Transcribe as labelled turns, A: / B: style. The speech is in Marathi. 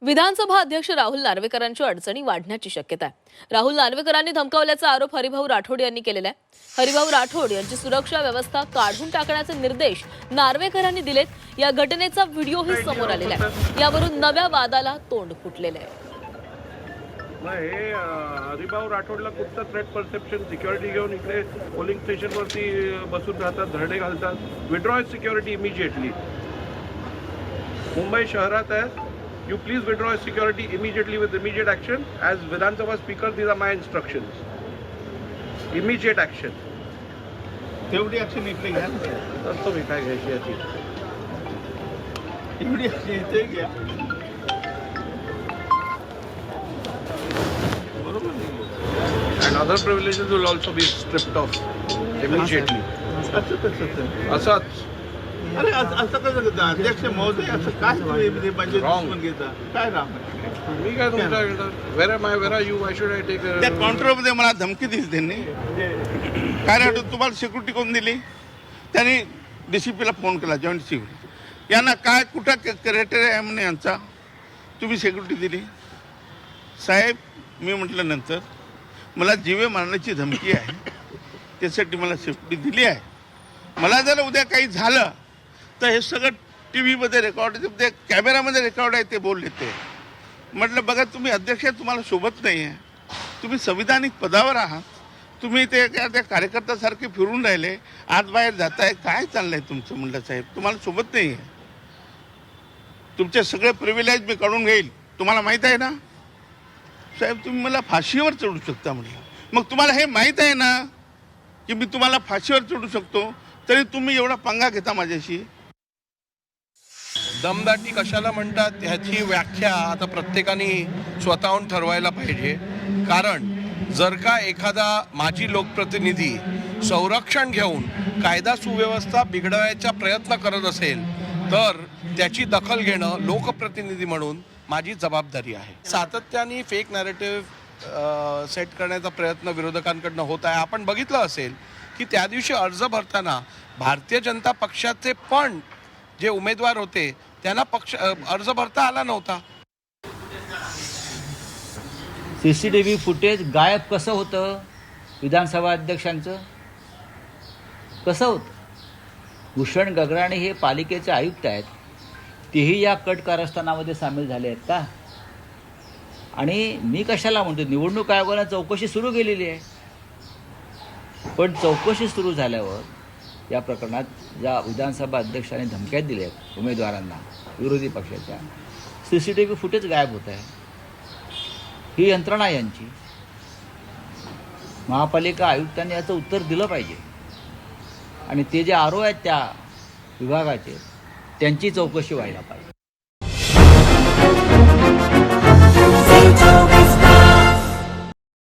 A: विधानसभा अध्यक्ष राहुल नार्वेकरांच्या अडचणी वाढण्याची शक्यता आहे। राहुल नार्वेकरांनी धमकावल्याचा आरोप हरिभाऊ राठोड यांनी केलेला आहे। हरिभाऊ राठोड यांची सुरक्षा व्यवस्था काढून टाकण्याचे निर्देश नार्वेकरांनी दिलेत। या घटनेचा व्हिडिओही समोर आलेला आहे। यावरून नव्या वादाला तोंड फुटलेले आहे।
B: हरिभाऊ राठोडला कुठचं थ्रेट परसेप्शन सिक्युरिटी घेऊन इकडे पोलिंग स्टेशनवरती बसून राहतात, धरणे घालतात। Withdraw security immediately. मुंबई शहरात आहे। You please withdraw his security immediately with immediate action. As Vidhan Sabha Speaker, these are my instructions. Immediate action.
C: तेवढी ऍक्शन इकडे घ्या.
B: तर तुम्ही काय घ्यायची याची?
C: एवढी ऍक्शन इथे घ्या. बरोबर नाही.
B: And other privileges will also be stripped off immediately. असंच.
C: अरे असं कसं करता अध्यक्ष महोदय, असं काय म्हणजे दुश्मन घेता काय राम?
B: मी काय तुमच्या where are you? Why should I take?
C: त्या काउंटरमध्ये मला धमकी दिली त्यांनी. काय राहतो तुम्हाला सिक्युरिटी कोण दिली? त्यांनी DCPला फोन केला, जॉईंट सिक्युरिटी यांना. काय कुठं क्रायटेरिया आहे म्हणे यांचा, तुम्ही सिक्युरिटी दिली? साहेब मी म्हटलं नंतर मला जीवे मारण्याची धमकी आहे, त्यासाठी मला सिक्युरिटी दिली आहे. मला जर उद्या काही झालं तर हे सगळं TV मध्ये रेकॉर्ड, ते कॅमेरामध्ये रेकॉर्ड आहे, ते बोलले. ते म्हटलं बघा तुम्ही अध्यक्ष तुम्हाला सोबत नाही आहे, तुम्ही संविधानिक पदावर आहात, तुम्ही ते त्या कार्यकर्त्यासारखे फिरून राहिले, आत बाहेर जाताय, काय चाललंय तुमचं? म्हटलं साहेब तुम्हाला सोबत नाही आहे, तुमचे सगळे प्रिव्हिलेज मी काढून घेईल, तुम्हाला माहीत आहे ना? साहेब तुम्ही मला फाशीवर चढू शकता म्हटलं. मग तुम्हाला हे माहीत आहे ना की मी तुम्हाला फाशीवर चढू शकतो, तरी तुम्ही एवढा पंगा घेता माझ्याशी?
D: दमदाटी कशाला म्हणतात ह्याची व्याख्या आता प्रत्येकाने स्वतःहून ठरवायला पाहिजे. कारण जर का एखादा माजी लोकप्रतिनिधी संरक्षण घेऊन कायदा सुव्यवस्था बिघडवायचा प्रयत्न करत असेल तर त्याची दखल घेणं लोकप्रतिनिधी म्हणून माझी जबाबदारी आहे. सातत्याने फेक नॅरेटिव्ह सेट करण्याचा प्रयत्न विरोधकांकडनं होत आहे. आपण बघितलं असेल की त्या दिवशी अर्ज भरताना भारतीय जनता पक्षाचे पण जे उमेदवार होते त्यांना अर्ज भरता आला नव्हता.
E: CCTV फुटेज गायब कसं होतं? विधानसभा अध्यक्षांचं कसं होतं? भूषण गगराणी हे पालिकेचे आयुक्त आहेत, तेही या कट कारस्थानामध्ये सामील झाले आहेत का? आणि मी कशाला म्हणतो, निवडणूक आयोगाने चौकशी सुरू केलेली आहे, पण चौकशी सुरू झाल्यावर या प्रकरणात ज्या विधानसभा अध्यक्षांनी धमक्या दिल्या आहेत उमेदवारांना विरोधी पक्षाच्या, CCTV फुटेज गायब होत आहे. ही यंत्रणा यांची. महापालिका आयुक्तांनी याचं उत्तर दिलं पाहिजे आणि ते जे आरोप आहेत त्या विभागाचे त्यांची चौकशी व्हायला पाहिजे.